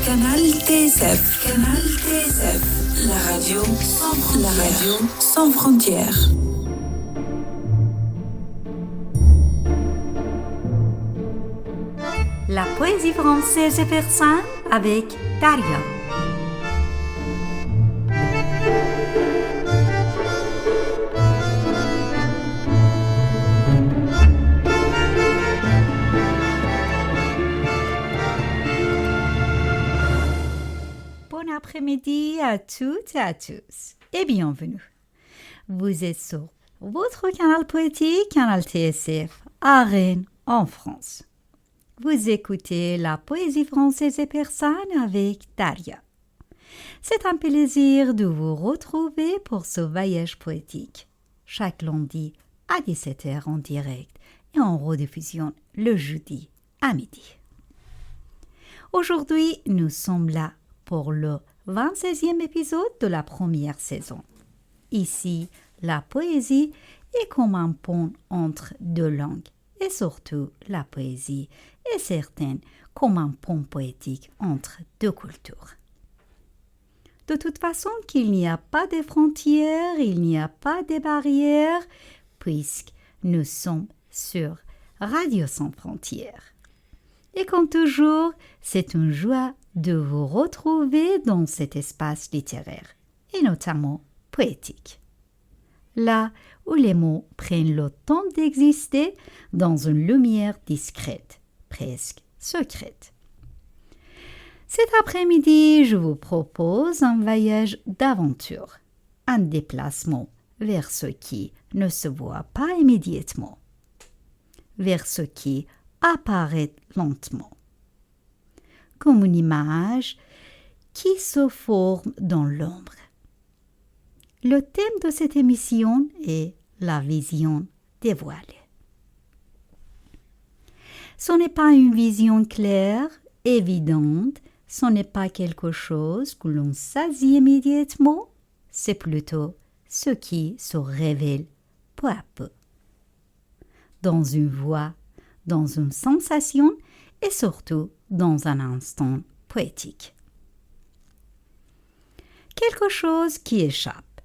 Canal TSF. Canal TSF. La radio sans frontières. La radio sans frontières. La poésie française et persane avec Daria. Bon après-midi à toutes et à tous et bienvenue. Vous êtes sur votre canal poétique, Canal TSF, à Rennes, en France. Vous écoutez la poésie française et persane avec Daria. C'est un plaisir de vous retrouver pour ce voyage poétique. Chaque lundi à 17h en direct et en rediffusion le jeudi à midi. Aujourd'hui, nous sommes là pour le 26e épisode de la première saison. Ici, la poésie est comme un pont entre deux langues et surtout la poésie est certaine comme un pont poétique entre deux cultures. De toute façon, qu'il n'y a pas de frontières, il n'y a pas de barrières, puisque nous sommes sur Radio Sans Frontières. Et comme toujours, c'est une joie de vous retrouver dans cet espace littéraire, et notamment poétique. Là où les mots prennent le temps d'exister dans une lumière discrète, presque secrète. Cet après-midi, je vous propose un voyage d'aventure, un déplacement vers ce qui ne se voit pas immédiatement, vers ce qui apparaît lentement, comme une image qui se forme dans l'ombre. Le thème de cette émission est la vision dévoilée. Ce n'est pas une vision claire, évidente, ce n'est pas quelque chose que l'on saisit immédiatement, c'est plutôt ce qui se révèle peu à peu. Dans une voix, dans une sensation et surtout dans un instant poétique. Quelque chose qui échappe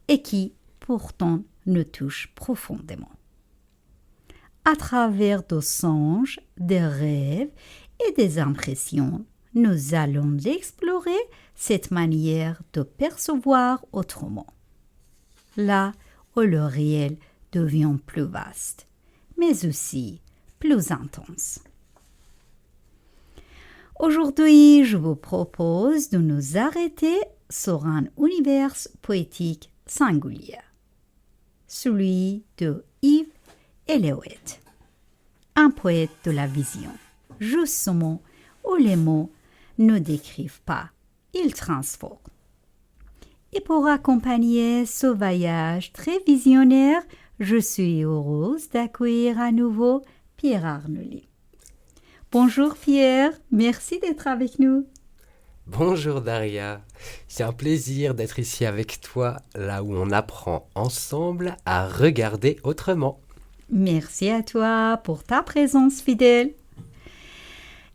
et qui pourtant nous touche profondément. À travers des songes, des rêves et des impressions, nous allons explorer cette manière de percevoir autrement. Là où le réel devient plus vaste, mais aussi plus intense. Aujourd'hui, je vous propose de nous arrêter sur un univers poétique singulier, celui de Yves Eliot, un poète de la vision, justement où les mots ne décrivent pas, ils transforment. Et pour accompagner ce voyage très visionnaire, je suis heureuse d'accueillir à nouveau Pierre Arnoldi. Bonjour Pierre, merci d'être avec nous. Bonjour Daria, c'est un plaisir d'être ici avec toi, là où on apprend ensemble à regarder autrement. Merci à toi pour ta présence fidèle.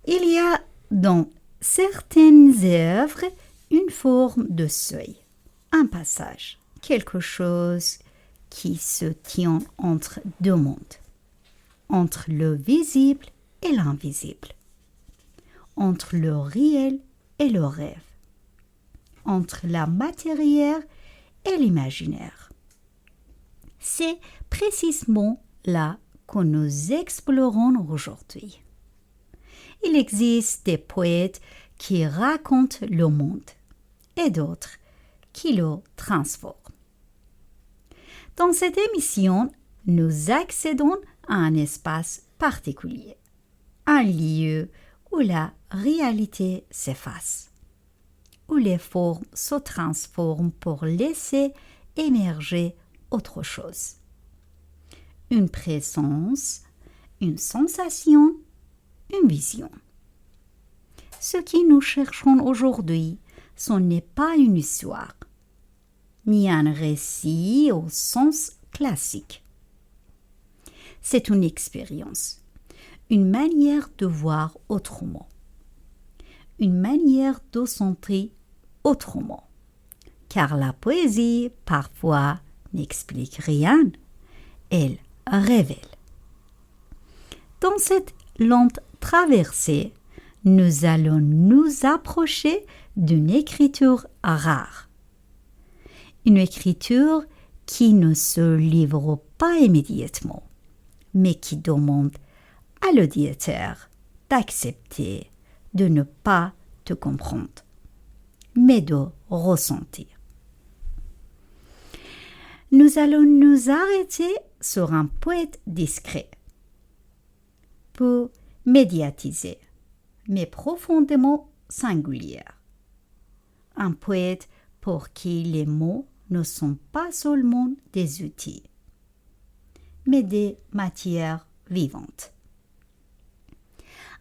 Il y a dans certaines œuvres une forme de seuil, un passage, quelque chose qui se tient entre deux mondes, entre le visible et l'invisible, entre le réel et le rêve, entre la matière et l'imaginaire. C'est précisément là que nous explorons aujourd'hui. Il existe des poètes qui racontent le monde et d'autres qui le transforment. Dans cette émission, nous accédons à un espace particulier, un lieu où la réalité s'efface, où les formes se transforment pour laisser émerger autre chose. Une présence, une sensation, une vision. Ce que nous cherchons aujourd'hui, ce n'est pas une histoire, ni un récit au sens classique. C'est une expérience, une manière de voir autrement, une manière de sentir autrement, car la poésie parfois n'explique rien, elle révèle. Dans cette lente traversée, nous allons nous approcher d'une écriture rare. Une écriture qui ne se livre pas immédiatement, mais qui demande à l'auditeur d'accepter de ne pas te comprendre, mais de ressentir. Nous allons nous arrêter sur un poète discret, peu médiatisé, mais profondément singulier. Un poète pour qui les mots ne sont pas seulement des outils, mais des matières vivantes.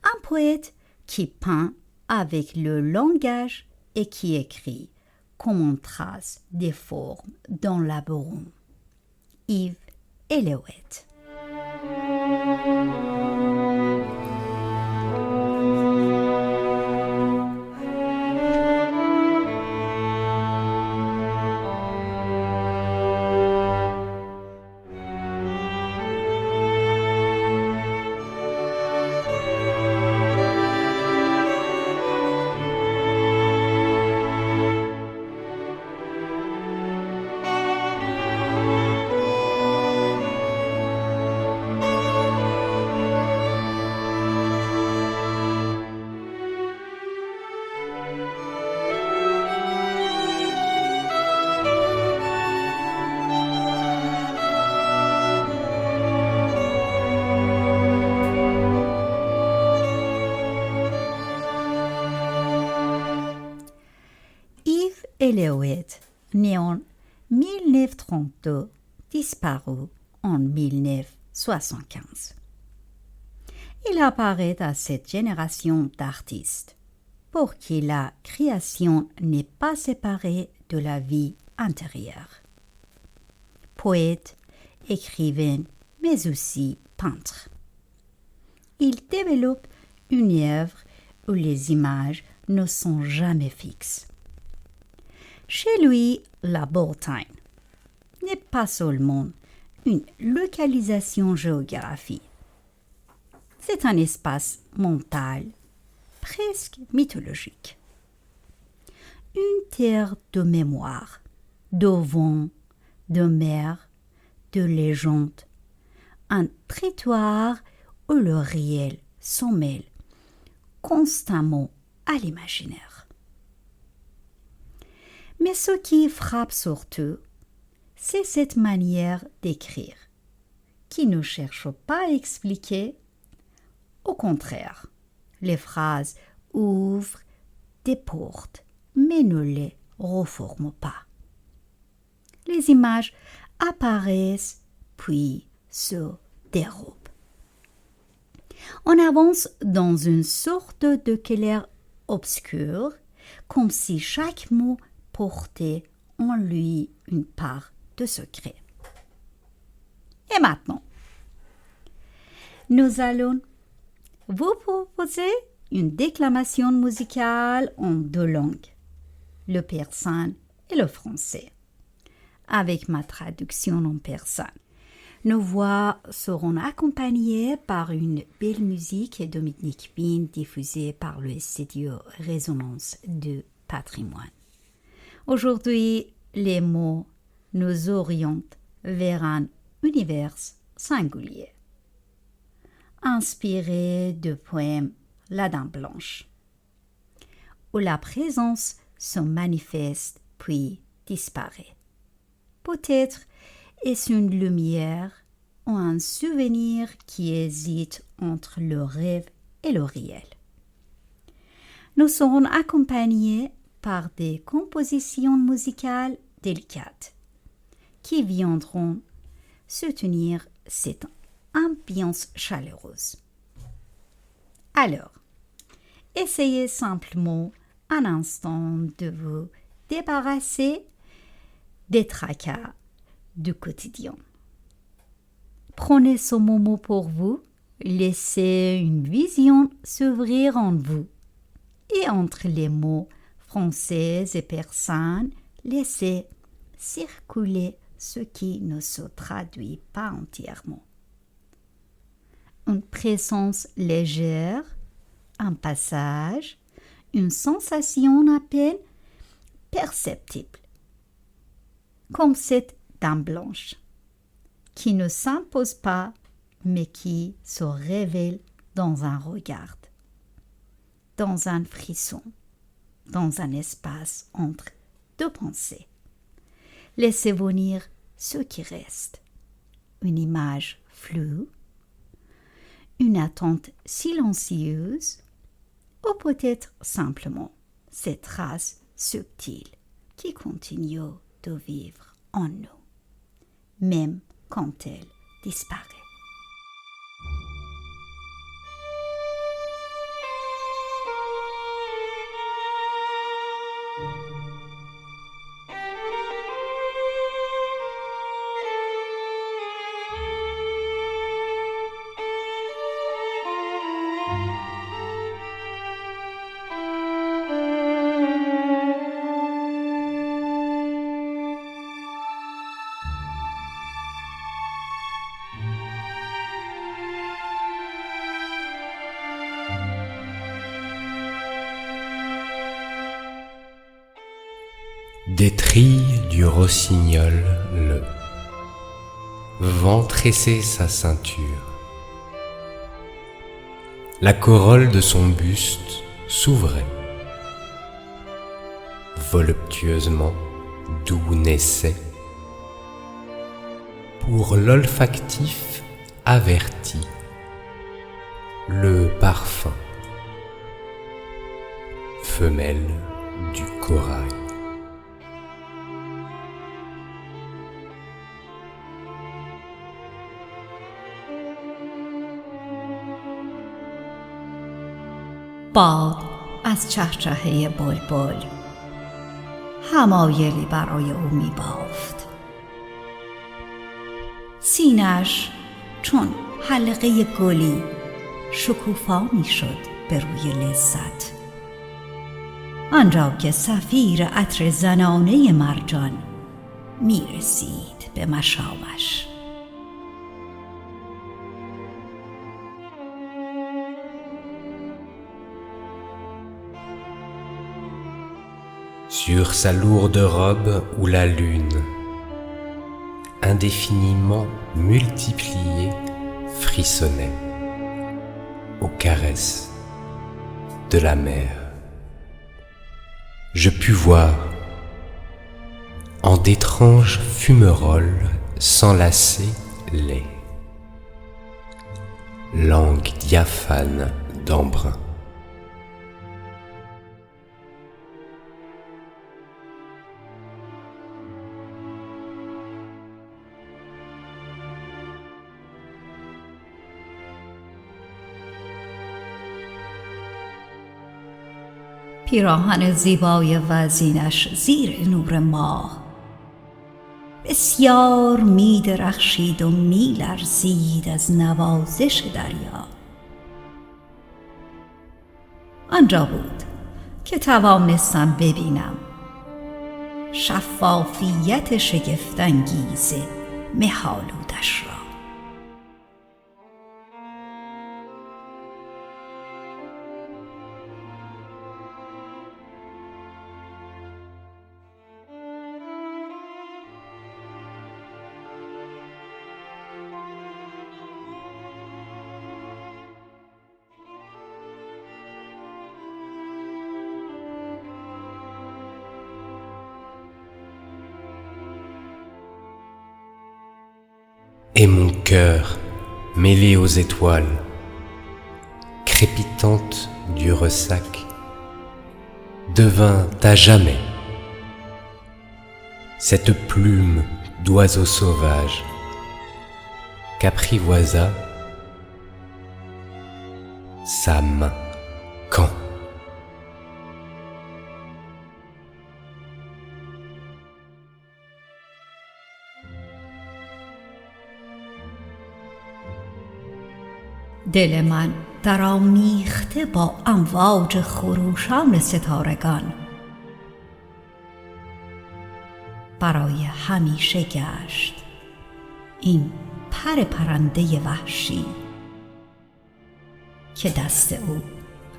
Un poète qui peint avec le langage et qui écrit comme on trace des formes dans la brume. Yves Eliot. Eliot, né en 1932, disparu en 1975. Il apparaît à cette génération d'artistes pour qui la création n'est pas séparée de la vie intérieure. Poète, écrivain, mais aussi peintre. Il développe une œuvre où les images ne sont jamais fixes. Chez lui, la Bretagne n'est pas seulement une localisation géographique. C'est un espace mental, presque mythologique. Une terre de mémoire, de vent, de mer, de légende. Un territoire où le réel s'en mêle constamment à l'imaginaire. Mais ce qui frappe surtout, c'est cette manière d'écrire, qui ne cherche pas à expliquer. Au contraire, les phrases ouvrent des portes, mais ne les reforment pas. Les images apparaissent, puis se dérobent. On avance dans une sorte de clair obscur, comme si chaque mot portait en lui une part de secret. Et maintenant, nous allons vous proposer une déclamation musicale en deux langues, le persan et le français, avec ma traduction en persan. Nos voix seront accompagnées par une belle musique de Dominique Pin diffusée par le studio Résonance de Patrimoine. Aujourd'hui, les mots nous orientent vers un univers singulier, inspiré du poème La Dame Blanche, où la présence se manifeste puis disparaît. Peut-être est-ce une lumière ou un souvenir qui hésite entre le rêve et le réel. Nous serons accompagnés par des compositions musicales délicates qui viendront soutenir cette ambiance chaleureuse. Alors, essayez simplement un instant de vous débarrasser des tracas du quotidien. Prenez ce moment pour vous, laissez une vision s'ouvrir en vous et entre les mots français et persans, laissez circuler ce qui ne se traduit pas entièrement. Une présence légère, un passage, une sensation à peine perceptible, comme cette dame blanche, qui ne s'impose pas, mais qui se révèle dans un regard, dans un frisson, dans un espace entre deux pensées. Laissez venir ce qui reste, une image floue, une attente silencieuse, ou peut-être simplement ces traces subtiles qui continuent de vivre en nous, même quand elle disparaît. Des trilles du rossignol, le vent tressait sa ceinture. La corolle de son buste s'ouvrait. Voluptueusement, d'où naissait, pour l'olfactif averti, le parfum, femelle du corail. باد از چهچهه بلبل حمایلی برای او می بافت. سینه‌اش چون حلقه گلی شکوفا می شد به روی لذت. آنجا که صفیر عطر زنانه مرجان می رسید به مشامش. Sur sa lourde robe où la lune, indéfiniment multipliée, frissonnait aux caresses de la mer. Je pus voir, en d'étranges fumerolles, s'enlacer les langues diaphanes d'embrun. پیراهن زیبای وزینش زیر نور ماه بسیار می درخشید و می لرزید از نوازش دریا. آنجا بود که توانستم ببینم شفافیت شگفت‌انگیز مه‌آلودش را. Et mon cœur, mêlé aux étoiles, crépitante du ressac, devint à jamais cette plume d'oiseau sauvage qu'apprivoisa sa main quand دل من درآمیخته با امواج خروشان ستارگان برای همیشه گشت این پرنده وحشی که دست او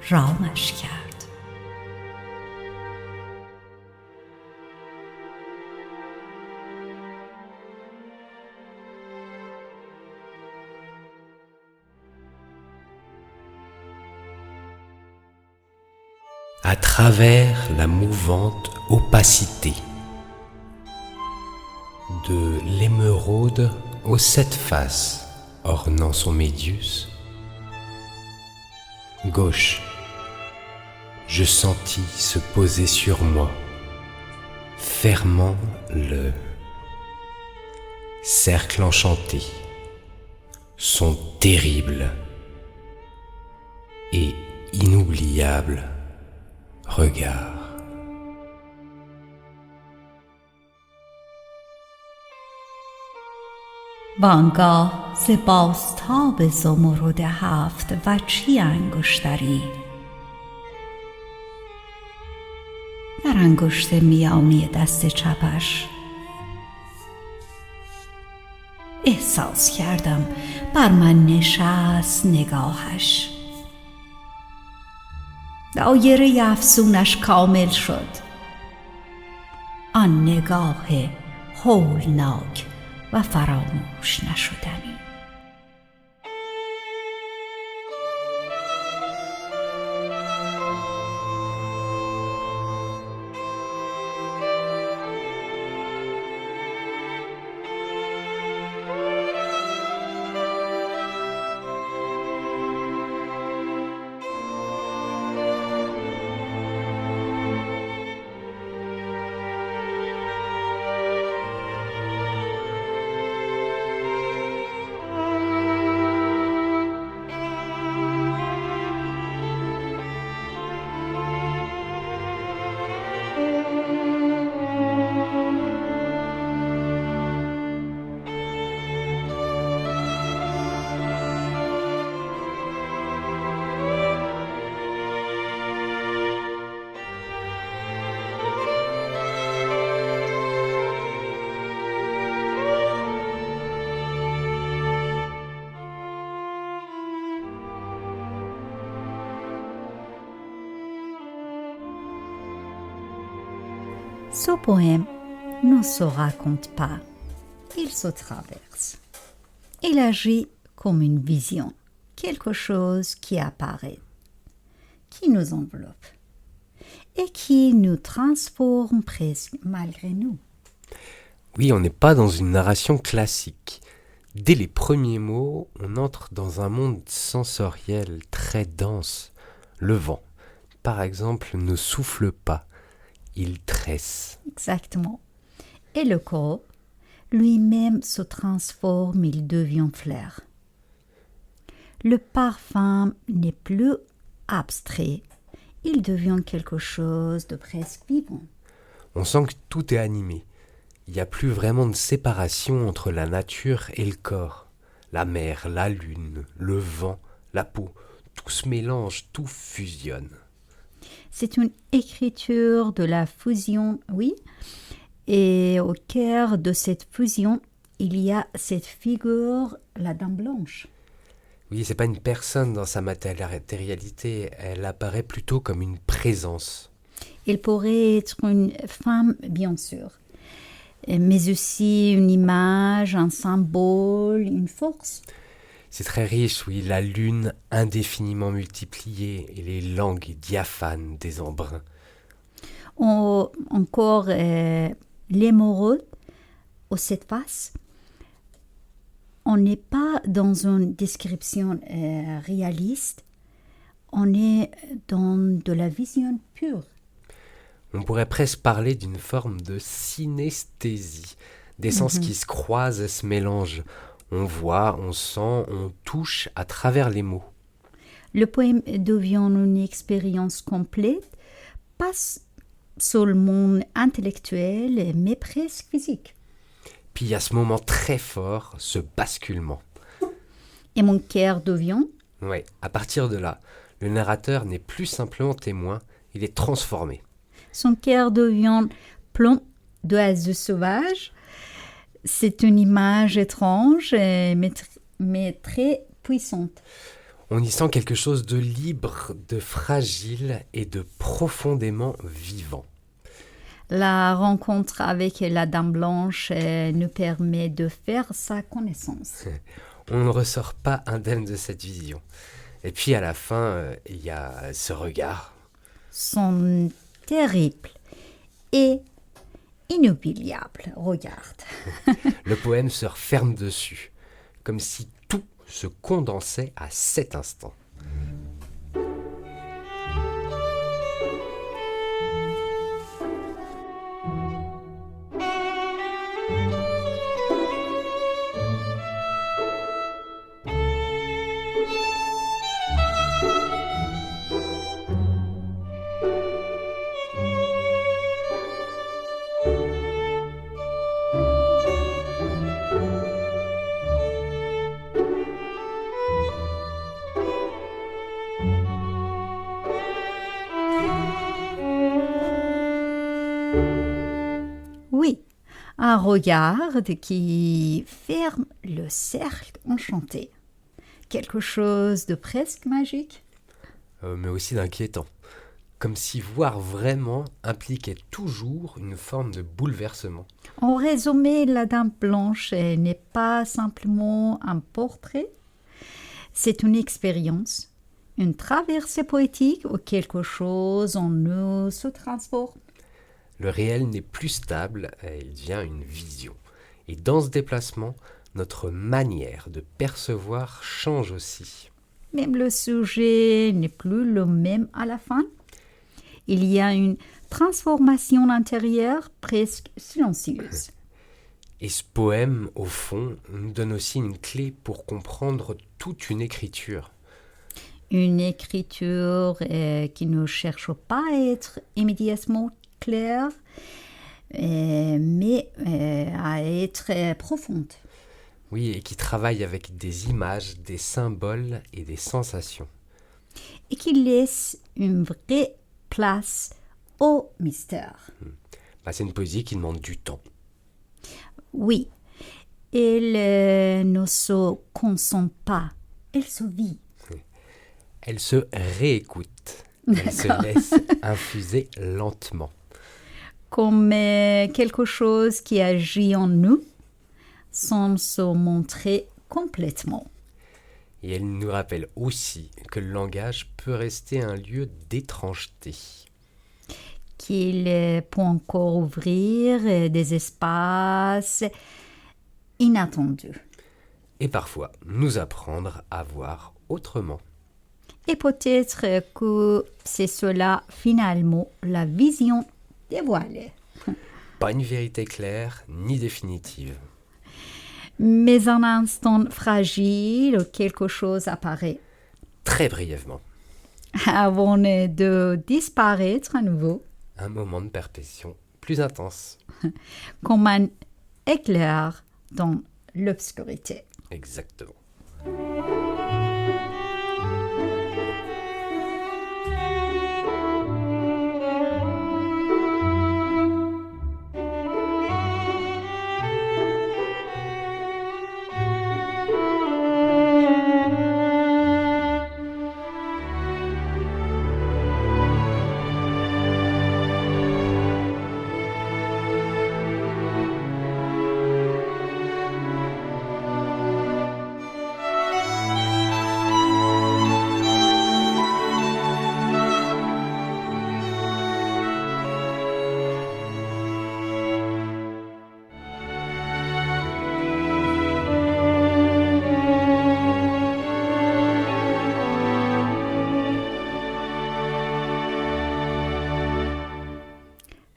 رامش کرد. À travers la mouvante opacité de l'émeraude aux 7 faces ornant son médius, gauche, je sentis se poser sur moi, fermant le cercle enchanté, son terrible et inoubliable regard. وانگاه ز بازتاب زمرد 7 وجهی انگشتری در انگشت میانی دست چپش احساس کردم بر من نشست نگاهش. دایره افسونش کامل شد. آن نگاه هولناک و فراموش نشدنی. Ce poème ne se raconte pas, il se traverse. Il agit comme une vision, quelque chose qui apparaît, qui nous enveloppe et qui nous transforme presque malgré nous. Oui, on n'est pas dans une narration classique. Dès les premiers mots, on entre dans un monde sensoriel très dense. Le vent, par exemple, ne souffle pas, il tresse. Exactement. Et le corps, lui-même se transforme, il devient fleur. Le parfum n'est plus abstrait, il devient quelque chose de presque vivant. On sent que tout est animé. Il n'y a plus vraiment de séparation entre la nature et le corps. La mer, la lune, le vent, la peau, tout se mélange, tout fusionne. C'est une écriture de la fusion, oui. Et au cœur de cette fusion, il y a cette figure, la dame blanche. Oui, c'est pas une personne dans sa matérialité, elle apparaît plutôt comme une présence. Elle pourrait être une femme, bien sûr, mais aussi une image, un symbole, une force. C'est très riche, oui, la lune indéfiniment multipliée et les langues diaphanes des embruns. Encore l'émeraude aux 7 faces. On n'est pas dans une description réaliste, on est dans de la vision pure. On pourrait presque parler d'une forme de synesthésie, des sens qui se croisent et se mélangent. On voit, on sent, on touche à travers les mots. Le poème devient une expérience complète, pas seulement intellectuelle, mais presque physique. Puis il y a ce moment très fort, ce basculement. Et mon cœur devient Ouais, à partir de là, le narrateur n'est plus simplement témoin, il est transformé. Son cœur devient plein d'oiseaux sauvages. C'est une image étrange, mais très puissante. On y sent quelque chose de libre, de fragile et de profondément vivant. La rencontre avec la Dame Blanche nous permet de faire sa connaissance. On ne ressort pas indemne de cette vision. Et puis à la fin, il y a ce regard. Son terrible et inoubliable regard. Le poème se referme dessus, comme si tout se condensait à cet instant. Oui, un regard qui ferme le cercle enchanté. Quelque chose de presque magique. Mais aussi d'inquiétant. Comme si voir vraiment impliquait toujours une forme de bouleversement. En résumé, la Dame Blanche n'est pas simplement un portrait, c'est une expérience, une traversée poétique où quelque chose en nous se transforme. Le réel n'est plus stable, il devient une vision. Et dans ce déplacement, notre manière de percevoir change aussi. Même le sujet n'est plus le même à la fin. Il y a une transformation intérieure presque silencieuse. Et ce poème, au fond, nous donne aussi une clé pour comprendre toute une écriture. Une écriture qui ne cherche pas à être immédiatement claire, mais à être profonde. Oui, et qui travaille avec des images, des symboles et des sensations. Et qui laisse une vraie place au mystère. C'est une poésie qui demande du temps. Oui, elle ne se consomme pas, elle se vit. Elle se réécoute, elle se laisse infuser lentement. Comme quelque chose qui agit en nous sans se montrer complètement. Et elle nous rappelle aussi que le langage peut rester un lieu d'étrangeté. Qu'il peut encore ouvrir des espaces inattendus. Et parfois nous apprendre à voir autrement. Et peut-être que c'est cela finalement la vision dévoilée. Pas une vérité claire ni définitive. Mais un instant fragile, quelque chose apparaît. Très brièvement. Avant de disparaître à nouveau. Un moment de perpétuation plus intense. Comme un éclair dans l'obscurité. Exactement.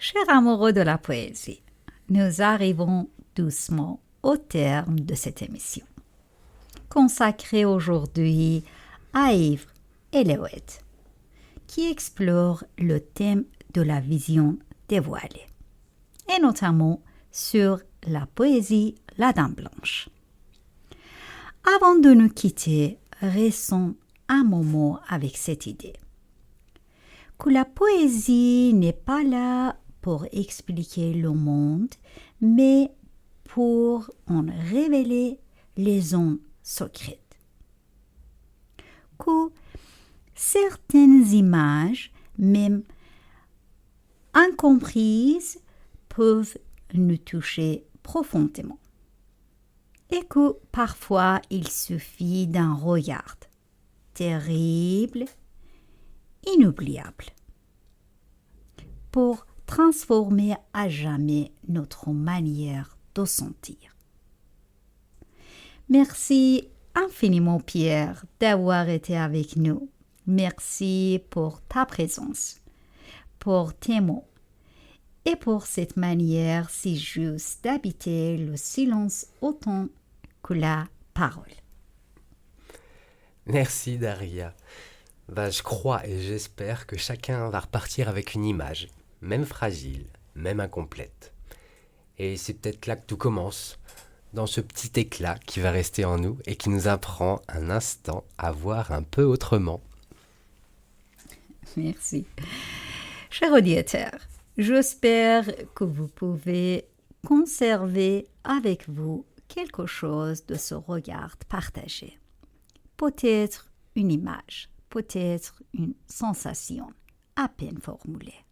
Chers amoureux de la poésie, nous arrivons doucement au terme de cette émission, consacrée aujourd'hui à Ivre Eléouet, qui explore le thème de la vision dévoilée, et notamment sur la poésie La Dame Blanche. Avant de nous quitter, restons un moment avec cette idée. Que la poésie n'est pas là pour expliquer le monde, mais pour en révéler les zones secrètes. Que certaines images, même incomprises, peuvent nous toucher profondément. Et que parfois il suffit d'un regard terrible, inoubliable, pour transformer à jamais notre manière de sentir. Merci infiniment, Pierre, d'avoir été avec nous. Merci pour ta présence, pour tes mots et pour cette manière si juste d'habiter le silence autant que la parole. Merci Daria. Je crois et j'espère que chacun va repartir avec une image, même fragile, même incomplète. Et c'est peut-être là que tout commence, dans ce petit éclat qui va rester en nous et qui nous apprend un instant à voir un peu autrement. Merci. Chers auditeurs, j'espère que vous pouvez conserver avec vous quelque chose de ce regard partagé. Peut-être une image, peut-être une sensation à peine formulée.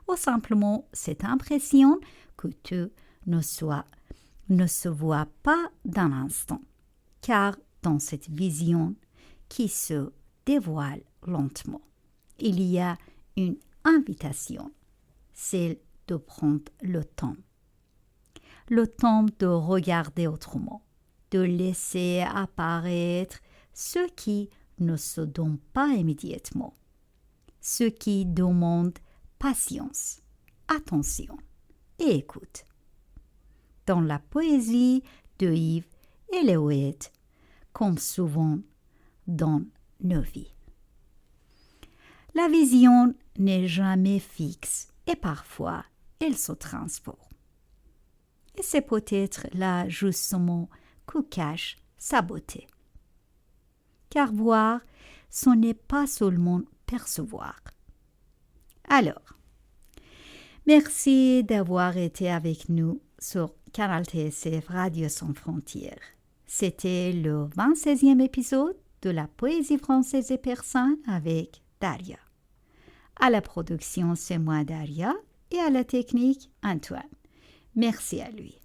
Ou simplement cette impression que tout ne se voit pas d'un instant, car dans cette vision qui se dévoile lentement, il y a une invitation, celle de prendre le temps de regarder autrement, de laisser apparaître ce qui ne se donne pas immédiatement, ce qui demande patience, attention et écoute. Dans la poésie de Yves Eliot, comme souvent dans nos vies. La vision n'est jamais fixe et parfois elle se transforme. Et c'est peut-être là justement que cache sa beauté. Car voir, ce n'est pas seulement percevoir. Alors, merci d'avoir été avec nous sur Canal TSF Radio Sans Frontières. C'était le 26e épisode de la poésie française et persane avec Daria. À la production, c'est moi Daria et à la technique, Antoine. Merci à lui.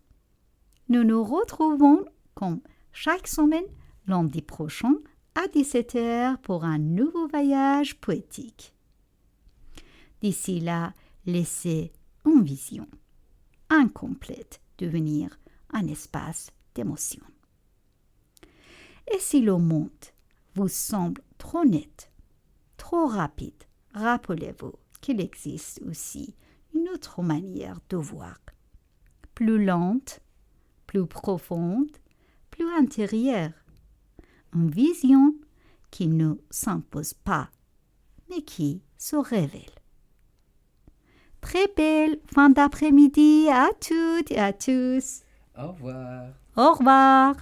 Nous nous retrouvons comme chaque semaine lundi prochain à 17h pour un nouveau voyage poétique. D'ici là, laissez une vision incomplète devenir un espace d'émotion. Et si le monde vous semble trop net, trop rapide, rappelez-vous qu'il existe aussi une autre manière de voir, plus lente, plus profonde, plus intérieure, une vision qui ne s'impose pas, mais qui se révèle. Très belle fin d'après-midi à toutes et à tous. Au revoir. Au revoir.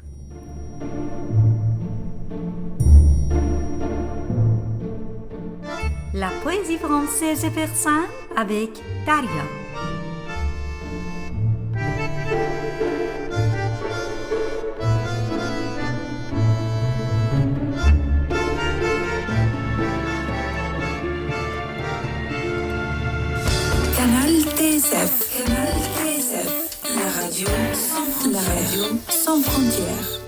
La poésie française et persane avec Daria. Canal TSF. Canal TSF. La radio sans frontières.